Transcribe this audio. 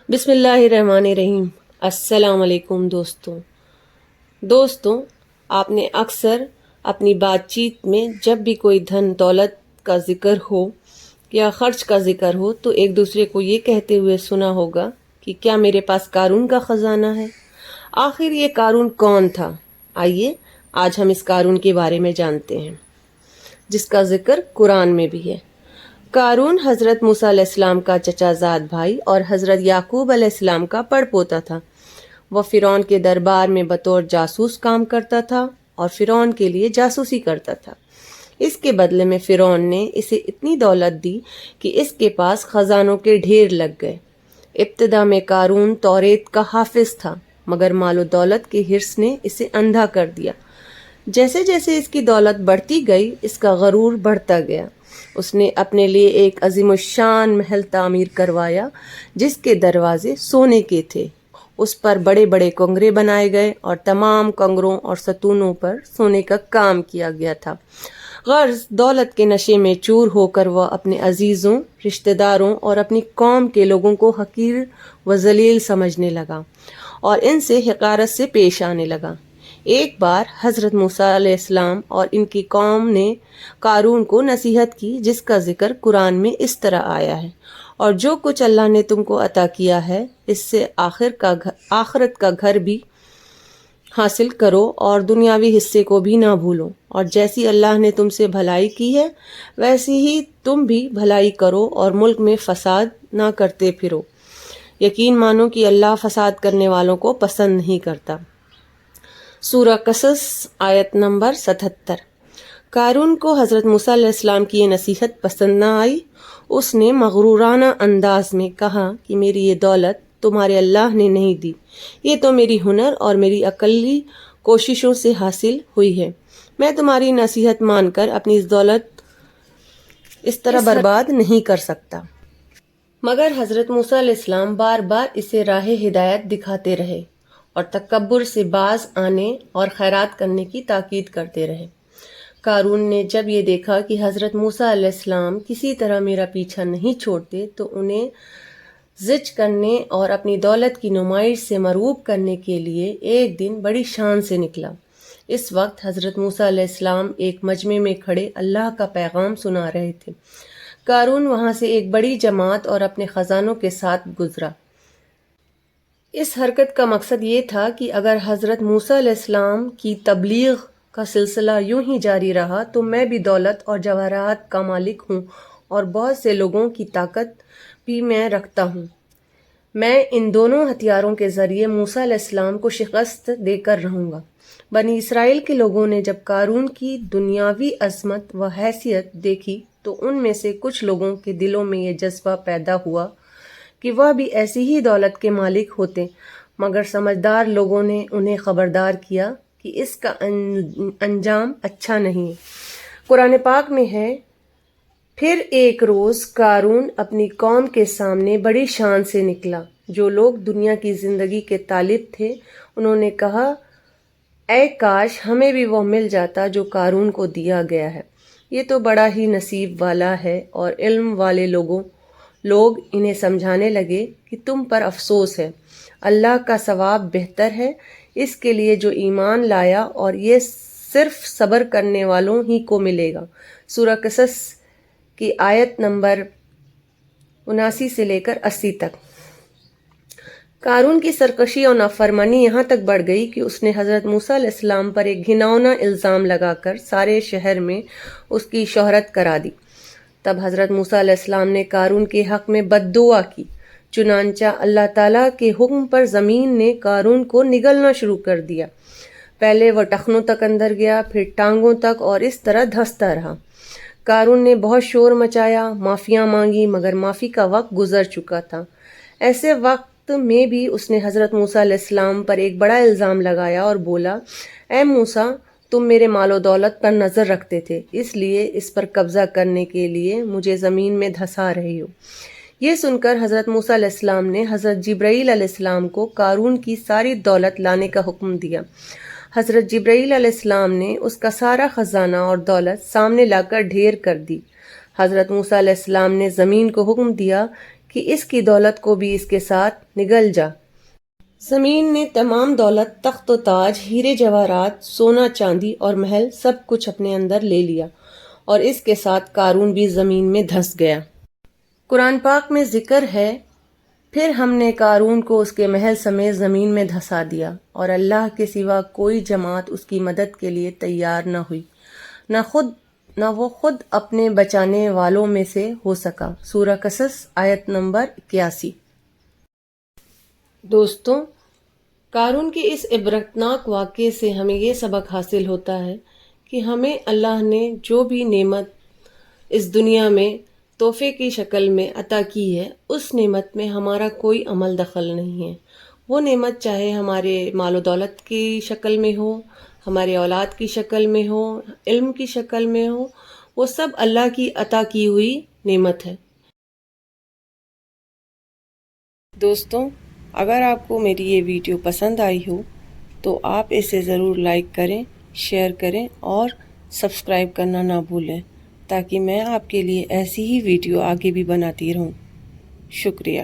بسم اللہ الرحمن الرحیم۔ السلام علیکم دوستوں، آپ نے اکثر اپنی بات چیت میں جب بھی کوئی دھن دولت کا ذکر ہو یا خرچ کا ذکر ہو تو ایک دوسرے کو یہ کہتے ہوئے سنا ہوگا کہ کیا میرے پاس قارون کا خزانہ ہے؟ آخر یہ قارون کون تھا؟ آئیے آج ہم اس قارون کے بارے میں جانتے ہیں جس کا ذکر قرآن میں بھی ہے۔ قارون حضرت موسیٰ علیہ السلام کا چچا زاد بھائی اور حضرت یعقوب علیہ السلام کا پڑ پوتا تھا۔ وہ فرعون کے دربار میں بطور جاسوس کام کرتا تھا اور فرعون کے لیے جاسوسی کرتا تھا۔ اس کے بدلے میں فرعون نے اسے اتنی دولت دی کہ اس کے پاس خزانوں کے ڈھیر لگ گئے۔ ابتدا میں قارون توریت کا حافظ تھا، مگر مال و دولت کے حرص نے اسے اندھا کر دیا۔ جیسے جیسے اس کی دولت بڑھتی گئی، اس کا غرور بڑھتا گیا۔ اس نے اپنے لیے ایک عظیم الشان محل تعمیر کروایا جس کے دروازے سونے کے تھے۔ اس پر بڑے بڑے کنگرے بنائے گئے اور تمام کنگروں اور ستونوں پر سونے کا کام کیا گیا تھا۔ غرض دولت کے نشے میں چور ہو کر وہ اپنے عزیزوں، رشتہ داروں اور اپنی قوم کے لوگوں کو حقیر و ذلیل سمجھنے لگا اور ان سے حقارت سے پیش آنے لگا۔ ایک بار حضرت موسیٰ علیہ السلام اور ان کی قوم نے قارون کو نصیحت کی جس کا ذکر قرآن میں اس طرح آیا ہے، اور جو کچھ اللہ نے تم کو عطا کیا ہے اس سے آخرت کا گھر بھی حاصل کرو اور دنیاوی حصے کو بھی نہ بھولو، اور جیسی اللہ نے تم سے بھلائی کی ہے ویسی ہی تم بھی بھلائی کرو اور ملک میں فساد نہ کرتے پھرو۔ یقین مانو کہ اللہ فساد کرنے والوں کو پسند نہیں کرتا۔ سورہ قصص آیت نمبر 77۔ قارون کو حضرت موسیٰ علیہ السلام کی یہ نصیحت پسند نہ آئی۔ اس نے مغرورانہ انداز میں کہا کہ میری یہ دولت تمہارے اللہ نے نہیں دی، یہ تو میری ہنر اور میری عقلی کوششوں سے حاصل ہوئی ہے۔ میں تمہاری نصیحت مان کر اپنی اس دولت اس طرح برباد نہیں کر سکتا۔ مگر حضرت موسیٰ علیہ السلام بار بار اسے راہ ہدایت دکھاتے رہے اور تکبر سے باز آنے اور خیرات کرنے کی تاکید کرتے رہے۔ قارون نے جب یہ دیکھا کہ حضرت موسیٰ علیہ السلام کسی طرح میرا پیچھا نہیں چھوڑتے تو انہیں زج کرنے اور اپنی دولت کی نمائش سے مرعوب کرنے کے لیے ایک دن بڑی شان سے نکلا۔ اس وقت حضرت موسیٰ علیہ السلام ایک مجمع میں کھڑے اللہ کا پیغام سنا رہے تھے۔ قارون وہاں سے ایک بڑی جماعت اور اپنے خزانوں کے ساتھ گزرا۔ اس حرکت کا مقصد یہ تھا کہ اگر حضرت موسیٰ علیہ السلام کی تبلیغ کا سلسلہ یوں ہی جاری رہا تو میں بھی دولت اور جواہرات کا مالک ہوں اور بہت سے لوگوں کی طاقت بھی میں رکھتا ہوں۔ میں ان دونوں ہتھیاروں کے ذریعے موسیٰ علیہ السلام کو شکست دے کر رہوں گا۔ بنی اسرائیل کے لوگوں نے جب قارون کی دنیاوی عظمت و حیثیت دیکھی تو ان میں سے کچھ لوگوں کے دلوں میں یہ جذبہ پیدا ہوا کہ وہ بھی ایسی ہی دولت کے مالک ہوتے، مگر سمجھدار لوگوں نے انہیں خبردار کیا کہ اس کا انجام اچھا نہیں۔ قرآن پاک میں ہے، پھر ایک روز قارون اپنی قوم کے سامنے بڑی شان سے نکلا۔ جو لوگ دنیا کی زندگی کے طالب تھے انہوں نے کہا، اے کاش ہمیں بھی وہ مل جاتا جو قارون کو دیا گیا ہے، یہ تو بڑا ہی نصیب والا ہے۔ اور علم والے لوگ انہیں سمجھانے لگے کہ تم پر افسوس ہے، اللہ کا ثواب بہتر ہے اس کے لیے جو ایمان لایا، اور یہ صرف صبر کرنے والوں ہی کو ملے گا۔ سورہ قصص کی آیت نمبر 79 سے لے کر 80 تک۔ قارون کی سرکشی اور نافرمانی یہاں تک بڑھ گئی کہ اس نے حضرت موسیٰ علیہ السلام پر ایک گھناؤنا الزام لگا کر سارے شہر میں اس کی شہرت کرا دی۔ تب حضرت موسیٰ علیہ السلام نے قارون کے حق میں بد دعا کی، چنانچہ اللہ تعالیٰ کے حکم پر زمین نے قارون کو نگلنا شروع کر دیا۔ پہلے وہ ٹخنوں تک اندر گیا، پھر ٹانگوں تک، اور اس طرح دھنستا رہا۔ قارون نے بہت شور مچایا، معافیاں مانگی، مگر معافی کا وقت گزر چکا تھا۔ ایسے وقت میں بھی اس نے حضرت موسیٰ علیہ السلام پر ایک بڑا الزام لگایا اور بولا، اے موسیٰ، تم میرے مال و دولت پر نظر رکھتے تھے، اس لیے اس پر قبضہ کرنے کے لیے مجھے زمین میں دھسا رہے ہو۔ یہ سن کر حضرت موسیٰ علیہ السلام نے حضرت جبرائیل علیہ السلام کو قارون کی ساری دولت لانے کا حکم دیا۔ حضرت جبرائیل علیہ السلام نے اس کا سارا خزانہ اور دولت سامنے لا کر ڈھیر کر دی۔ حضرت موسیٰ علیہ السلام نے زمین کو حکم دیا کہ اس کی دولت کو بھی اس کے ساتھ نگل جا۔ زمین نے تمام دولت، تخت و تاج، ہیرے جواہرات، سونا چاندی اور محل سب کچھ اپنے اندر لے لیا، اور اس کے ساتھ قارون بھی زمین میں دھس گیا۔ قرآن پاک میں ذکر ہے، پھر ہم نے قارون کو اس کے محل سمیت زمین میں دھسا دیا، اور اللہ کے سوا کوئی جماعت اس کی مدد کے لیے تیار نہ ہوئی، نہ وہ خود اپنے بچانے والوں میں سے ہو سکا۔ سورہ قصص آیت نمبر 81۔ دوستوں، قارون کے اس عبرتناک واقعے سے ہمیں یہ سبق حاصل ہوتا ہے کہ ہمیں اللہ نے جو بھی نعمت اس دنیا میں تحفے کی شکل میں عطا کی ہے، اس نعمت میں ہمارا کوئی عمل دخل نہیں ہے۔ وہ نعمت چاہے ہمارے مال و دولت کی شکل میں ہو، ہمارے اولاد کی شکل میں ہو، علم کی شکل میں ہو، وہ سب اللہ کی عطا کی ہوئی نعمت ہے۔ دوستوں، اگر آپ کو میری یہ ویڈیو پسند آئی ہو تو آپ اسے ضرور لائک کریں، شیئر کریں اور سبسکرائب کرنا نہ بھولیں، تاکہ میں آپ کے لیے ایسی ہی ویڈیو آگے بھی بناتی رہوں۔ شکریہ۔